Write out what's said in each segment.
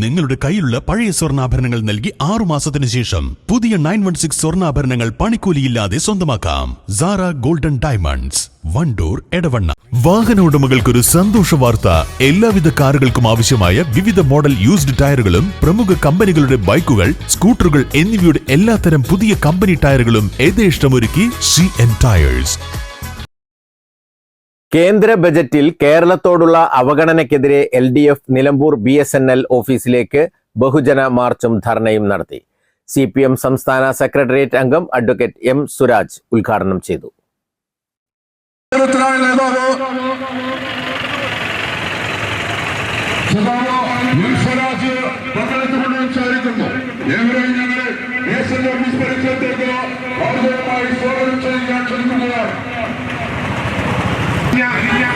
നിങ്ങളുടെ കയ്യിലുള്ള പഴയ സ്വർണ്ണാഭരണങ്ങൾ നൽകി 6 മാസത്തിന് ശേഷം പുതിയ 916 സ്വർണ്ണാഭരണങ്ങൾ പണിക്കൂലിയില്ലാതെ സ്വന്തമാക്കാം. Sara golden diamonds, Wandoor, Edavanna. വാഹന ഉടമകൾക്കൊരു സന്തോഷ വാർത്ത. എല്ലാവിധ കാറുകൾക്കും ആവശ്യമായ വിവിധ മോഡൽ യൂസ്ഡ് ടയറുകളും പ്രമുഖ കമ്പനികളുടെ ബൈക്കുകൾ, സ്കൂട്ടറുകൾ എന്നിവയുടെ എല്ലാത്തരം പുതിയ കമ്പനി ടയറുകളും യഥേഷ്ടമൊരുക്കി CN ടയേഴ്സ്. കേന്ദ്ര ബജറ്റിൽ കേരളത്തോടുള്ള അവഗണനയ്ക്കെതിരെ LDF നിലമ്പൂർ BSNL ഓഫീസിലേക്ക് ബഹുജന മാർച്ചും ധർണയും നടത്തി. CPM സംസ്ഥാന സെക്രട്ടേറിയറ്റ് അംഗം അഡ്വക്കേറ്റ് M. സുരാജ് ഉദ്ഘാടനം ചെയ്തു.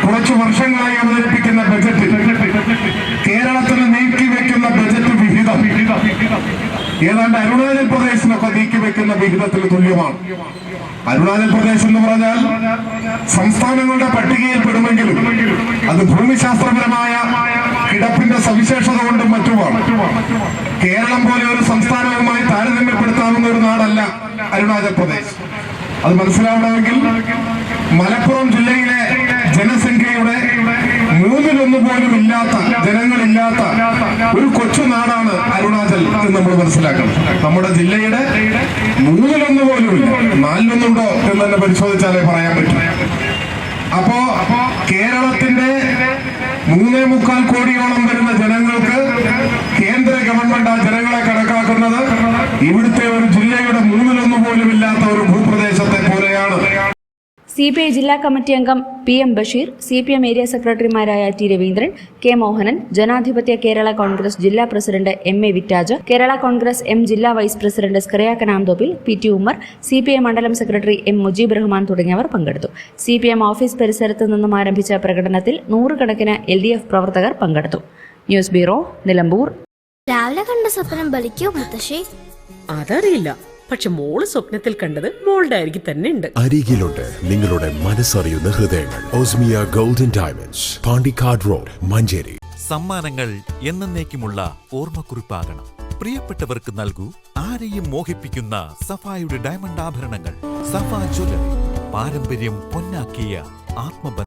കുറച്ചു വർഷങ്ങളായി അവതരിപ്പിക്കുന്ന ബജറ്റ്, കേരളത്തിന് നീക്കിവെക്കുന്ന ബജറ്റ് വിഹിതം ഏതാണ്ട് അരുണാചൽ പ്രദേശിനൊക്കെ നീക്കിവെക്കുന്ന വിഹിതത്തിന് തുല്യമാണ്. അരുണാചൽ പ്രദേശ് എന്ന് പറഞ്ഞാൽ സംസ്ഥാനങ്ങളുടെ പട്ടികയിൽ പെടുമെങ്കിലും അത് ഭൂമിശാസ്ത്രപരമായ കിടപ്പിന്റെ സവിശേഷത കൊണ്ടും മറ്റുമാണ്. കേരളം പോലെ ഒരു സംസ്ഥാനവുമായി താരതമ്യപ്പെടുത്താവുന്ന ഒരു നാടല്ല അരുണാചൽ പ്രദേശ്. അത് മനസ്സിലാവണമെങ്കിൽ മലപ്പുറം ജില്ലയിലെ ജനസംഖ്യയുടെ 1/3 പോലും ഇല്ലാത്ത, ജനങ്ങളില്ലാത്ത ഒരു കൊച്ചു നാടാണ് അരുണാചൽ എന്ന് നമ്മൾ മനസ്സിലാക്കണം. നമ്മുടെ ജില്ലയുടെ 1/3 പോലും ഇല്ല, 4 ഉണ്ടോ എന്ന് തന്നെ പരിശോധിച്ചാലേ പറയാൻ പറ്റും. അപ്പോ കേരളത്തിന്റെ 3.25 കോടിയോളം വരുന്ന ജനങ്ങൾക്ക് കേന്ദ്ര ഗവൺമെന്റ് ആ ജനങ്ങളെ കണക്കാക്കുന്നത് ഇവിടുത്തെ ഒരു ജില്ലയുടെ 1/3 പോലും ഇല്ലാത്ത ഒരു ഭൂപ്രദേശത്തെ പോലെയാണ്. CPI ജില്ലാ കമ്മിറ്റി അംഗം PM ബഷീർ, CPM ഏരിയ സെക്രട്ടറിമാരായ T. രവീന്ദ്രൻ, K. മോഹനൻ, ജനാധിപത്യ കേരള കോൺഗ്രസ് ജില്ലാ പ്രസിഡന്റ് MA വിറ്റാജ്, കേരള കോൺഗ്രസ് M ജില്ലാ vice president Scaria Kanamthoppil, PT Ummer, CPI മണ്ഡലം സെക്രട്ടറി M. മുജീബ് റഹ്മാൻ തുടങ്ങിയവർ പങ്കെടുത്തു. CPM ഓഫീസ് പരിസരത്ത് നിന്നും ആരംഭിച്ച പ്രകടനത്തിൽ 100 കണക്കിന് LDF പ്രവർത്തകർ പങ്കെടുത്തു. News bureau, Nilambur. രാവിലെ കണ്ട സ്വപ്നം ബലിക്കോ മുത്തശ്ശി? അതറിയില്ല, പക്ഷെ മോള് സ്വപ്നത്തിൽ കണ്ടത് മോളുടെ അരികിൽ തന്നെ ഉണ്ട്. അരികിലുണ്ട് നിങ്ങളുടെ മനസ്സറിയുന്ന ഹൃദയങ്ങൾ. Osmia golden diamonds, Pandikkad road, Manjeri. സമ്മാനങ്ങൾ എന്നേക്കുമുള്ള ഓർമ്മക്കുറിപ്പാകണം. പ്രിയപ്പെട്ടവർക്ക് നൽകൂ ആരെയും മോഹിപ്പിക്കുന്ന സഫായുടെ ഡയമണ്ട് ആഭരണങ്ങൾ. സഫ ജ്വല്ലറി, പാരമ്പര്യം പൊന്നാക്കിയ ആത്മബന്ധം.